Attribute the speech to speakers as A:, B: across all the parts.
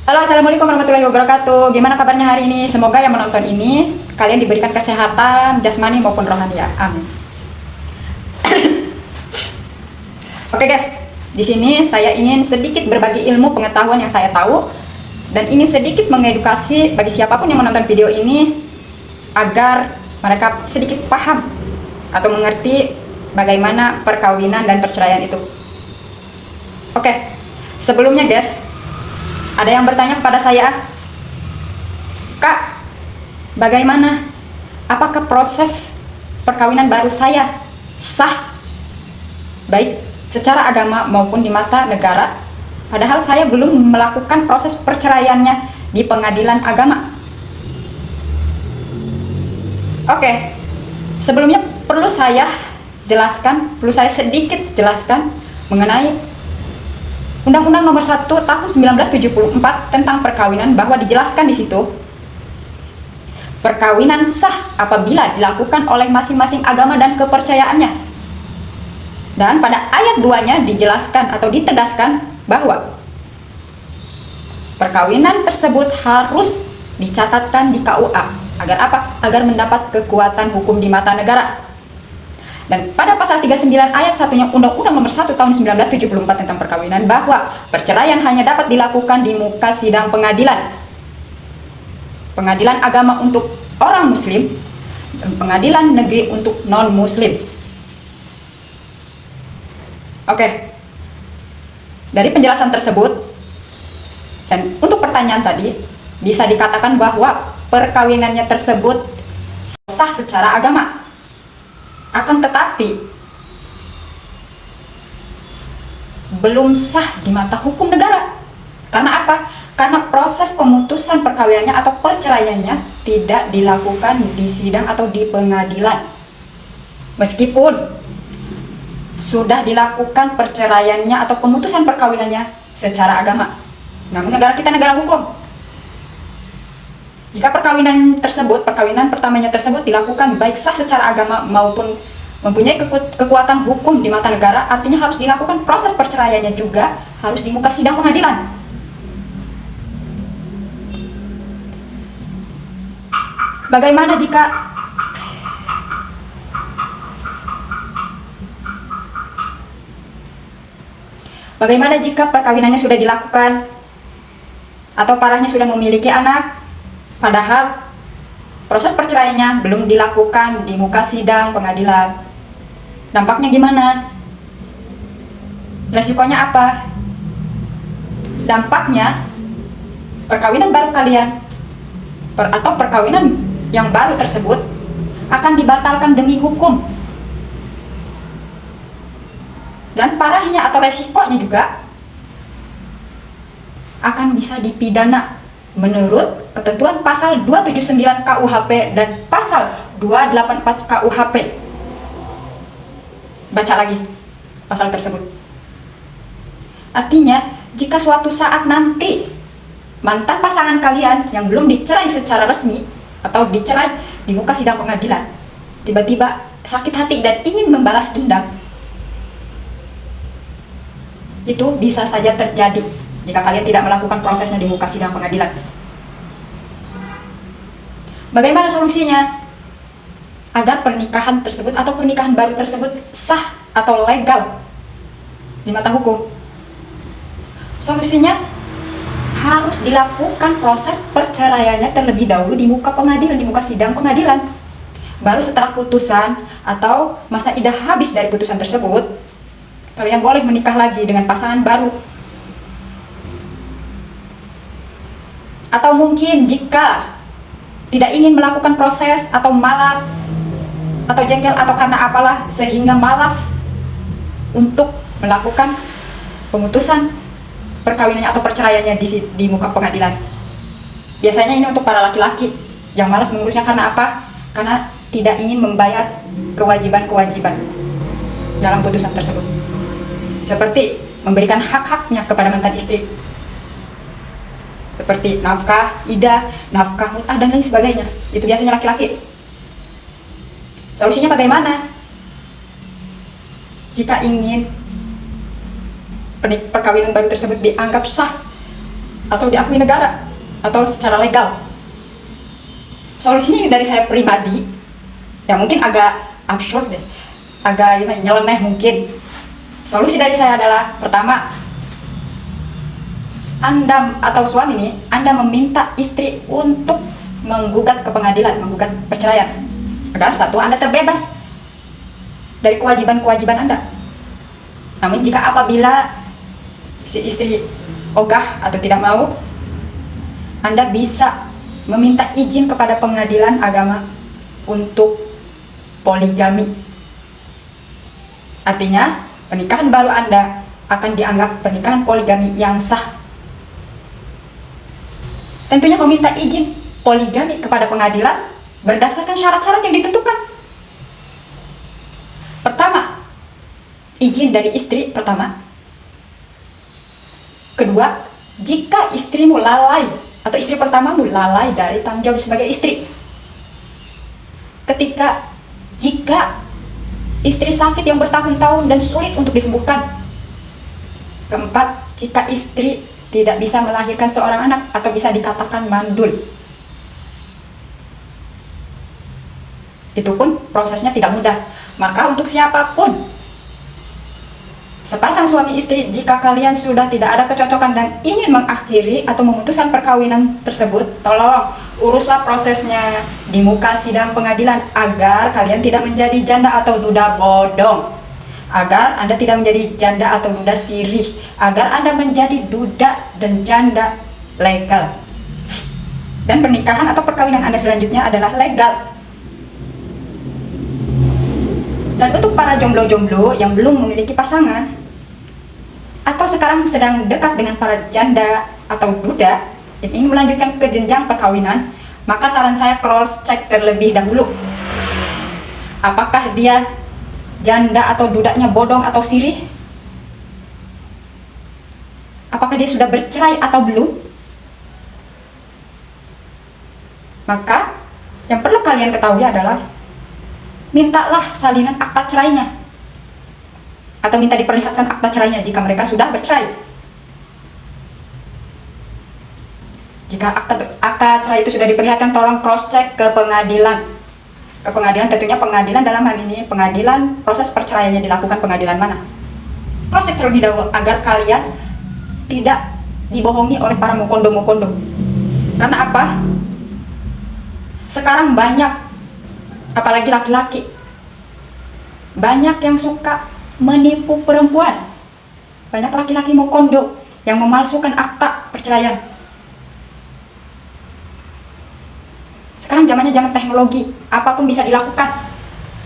A: Halo, assalamualaikum warahmatullahi wabarakatuh. Gimana kabarnya hari ini? Semoga yang menonton ini kalian diberikan kesehatan jasmani maupun rohani ya. Amin. Oke guys, di sini saya ingin sedikit berbagi ilmu pengetahuan yang saya tahu dan ingin sedikit mengedukasi bagi siapapun yang menonton video ini agar mereka sedikit paham atau mengerti bagaimana perkawinan dan perceraian itu. Oke, sebelumnya guys, ada yang bertanya kepada saya, Kak, bagaimana? Apakah proses perkawinan baru saya sah? Baik secara agama maupun di mata negara, padahal saya belum melakukan proses perceraiannya di pengadilan agama. Oke, sebelumnya perlu saya sedikit jelaskan mengenai Undang-Undang Nomor 1 Tahun 1974 tentang perkawinan, bahwa dijelaskan di situ perkawinan sah apabila dilakukan oleh masing-masing agama dan kepercayaannya. Dan pada ayat 2-nya dijelaskan atau ditegaskan bahwa perkawinan tersebut harus dicatatkan di KUA. Agar apa? Agar mendapat kekuatan hukum di mata negara. Dan pada pasal 39 ayat 1-nya Undang-Undang Nomor 1 Tahun 1974 tentang perkawinan, bahwa perceraian hanya dapat dilakukan di muka sidang pengadilan. Pengadilan agama untuk orang muslim dan pengadilan negeri untuk non-muslim. Oke. Dari penjelasan tersebut dan untuk pertanyaan tadi, bisa dikatakan bahwa perkawinannya tersebut sah secara agama. Akan tetapi belum sah di mata hukum negara. Karena apa? Karena proses pemutusan perkawinannya atau perceraiannya tidak dilakukan di sidang atau di pengadilan. Meskipun sudah dilakukan perceraiannya atau pemutusan perkawinannya secara agama, namun negara kita negara hukum. Jika perkawinan pertamanya tersebut dilakukan baik sah secara agama maupun mempunyai kekuatan hukum di mata negara, artinya harus dilakukan proses perceraiannya juga harus di muka sidang pengadilan. Bagaimana jika perkawinannya sudah dilakukan atau parahnya sudah memiliki anak, padahal proses perceraiannya belum dilakukan di muka sidang pengadilan? Dampaknya gimana? Resikonya apa? Dampaknya perkawinan baru kalian atau perkawinan yang baru tersebut akan dibatalkan demi hukum. Dan parahnya atau resikonya juga akan bisa dipidana menurut ketentuan pasal 279 KUHP dan pasal 284 KUHP. Baca lagi pasal tersebut. Artinya, jika suatu saat nanti mantan pasangan kalian yang belum dicerai secara resmi atau dicerai di muka sidang pengadilan tiba-tiba sakit hati dan ingin membalas dendam, itu bisa saja terjadi jika kalian tidak melakukan prosesnya di muka sidang pengadilan. Bagaimana solusinya? Agar pernikahan tersebut atau pernikahan baru tersebut sah atau legal di mata hukum. Solusinya harus dilakukan proses perceraiannya terlebih dahulu di muka pengadilan, di muka sidang pengadilan. Baru setelah putusan atau masa idah habis dari putusan tersebut, kalian boleh menikah lagi dengan pasangan baru. Atau mungkin jika tidak ingin melakukan proses atau malas atau jengkel atau karena apalah sehingga malas untuk melakukan pemutusan perkawinannya atau perceraiannya di muka pengadilan. Biasanya ini untuk para laki-laki yang malas mengurusnya. Karena apa? Karena tidak ingin membayar kewajiban-kewajiban dalam putusan tersebut, seperti memberikan hak-haknya kepada mantan istri, seperti nafkah idah, nafkah mut'ah, dan lain sebagainya. Itu biasanya laki-laki. Solusinya bagaimana? Jika ingin perkawinan baru tersebut dianggap sah atau diakui negara atau secara legal. Solusinya dari saya pribadi, ya mungkin agak absurd deh, agak nyeleneh mungkin. Solusi dari saya adalah, pertama, Anda atau suami nih, Anda meminta istri untuk menggugat ke pengadilan, menggugat perceraian, agar satu, Anda terbebas dari kewajiban-kewajiban Anda. Namun jika apabila si istri ogah atau tidak mau, Anda bisa meminta izin kepada pengadilan agama untuk poligami. Artinya, pernikahan baru Anda akan dianggap pernikahan poligami yang sah. Tentunya meminta izin poligami kepada pengadilan berdasarkan syarat-syarat yang ditentukan. Pertama, izin dari istri pertama. Kedua, jika istrimu lalai atau istri pertamamu lalai dari tanggung jawab sebagai istri. Jika istri sakit yang bertahun-tahun dan sulit untuk disembuhkan. Keempat, jika istri tidak bisa melahirkan seorang anak atau bisa dikatakan mandul. Itu pun prosesnya tidak mudah. Maka untuk siapapun, sepasang suami istri, jika kalian sudah tidak ada kecocokan dan ingin mengakhiri atau memutuskan perkawinan tersebut, tolong uruslah prosesnya di muka sidang pengadilan agar kalian tidak menjadi janda atau duda bodong, agar Anda tidak menjadi janda atau duda sirih, agar Anda menjadi duda dan janda legal, dan pernikahan atau perkawinan Anda selanjutnya adalah legal. Dan untuk para jomblo-jomblo yang belum memiliki pasangan, atau sekarang sedang dekat dengan para janda atau duda yang ingin melanjutkan ke jenjang perkawinan, maka saran saya cross check terlebih dahulu. Apakah dia janda atau dudanya bodong atau sirih? Apakah dia sudah bercerai atau belum? Maka yang perlu kalian ketahui adalah, mintalah salinan akta cerainya, atau minta diperlihatkan akta cerainya jika mereka sudah bercerai. Jika akta cerai itu sudah diperlihatkan, tolong cross check ke pengadilan. Ke pengadilan, tentunya pengadilan dalam hal ini pengadilan proses perceraiannya dilakukan pengadilan mana. Cross check terlebih dahulu agar kalian tidak dibohongi oleh para mukondo-mukondo. Karena apa? Sekarang banyak, apalagi laki-laki, banyak yang suka menipu perempuan. Banyak laki-laki mukondo yang memalsukan akta perceraian. Sekarang zamannya zaman teknologi, apapun bisa dilakukan.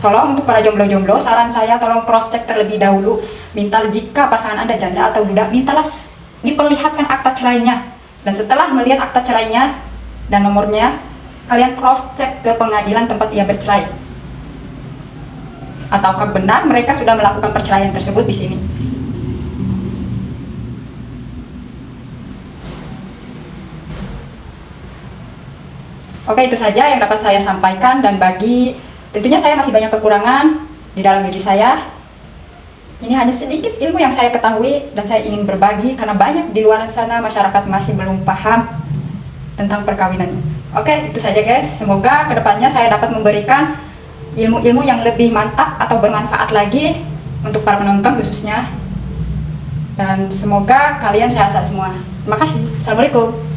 A: Tolong untuk para jomblo-jomblo, saran saya tolong cross check terlebih dahulu. Minta jika pasangan Anda janda atau duda, mintalah diperlihatkan akta cerainya. Dan setelah melihat akta cerainya dan nomornya, kalian cross check ke pengadilan tempat ia bercerai. Ataukah benar mereka sudah melakukan perceraian tersebut di sini? Oke, itu saja yang dapat saya sampaikan, dan tentunya saya masih banyak kekurangan di dalam diri saya. Ini hanya sedikit ilmu yang saya ketahui dan saya ingin berbagi karena banyak di luar sana masyarakat masih belum paham tentang perkawinan. Oke, itu saja guys. Semoga kedepannya saya dapat memberikan ilmu-ilmu yang lebih mantap atau bermanfaat lagi untuk para penonton khususnya. Dan semoga kalian sehat-sehat semua. Terima kasih. Assalamualaikum.